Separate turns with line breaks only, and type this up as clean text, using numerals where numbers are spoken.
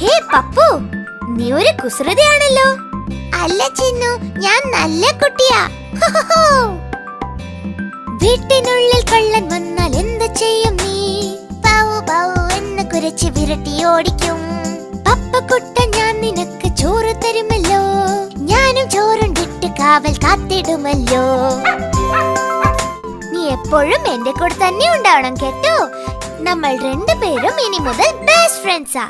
ഹേ പപ്പു, നീ ഒരു കുസൃതിയാണല്ലോ. അല്ല ചിന്നു, ഞാൻ നല്ല കുട്ടിയാ. വീട്ടിനുള്ളിൽ കള്ളൻ വന്നാൽ എന്ത് ചെയ്യും നീ? ബൗ ബൗ എന്ന് കുരച്ച് വിരട്ടി ഓടിക്കും. പപ്പക്കുട്ടൻ, ഞാൻ നിനക്ക് ചോറ് തരുമല്ലോ. ഞാനും ചോറുണ്ടിട്ട് കാവൽ കാത്തിടുമല്ലോ. നീ എപ്പോഴും എന്റെ കൂടെ തന്നെ ഉണ്ടാവണം കേട്ടോ. നമ്മൾ രണ്ടുപേരും ഇനി മുതൽ ബെസ്റ്റ് ഫ്രണ്ട്സാ.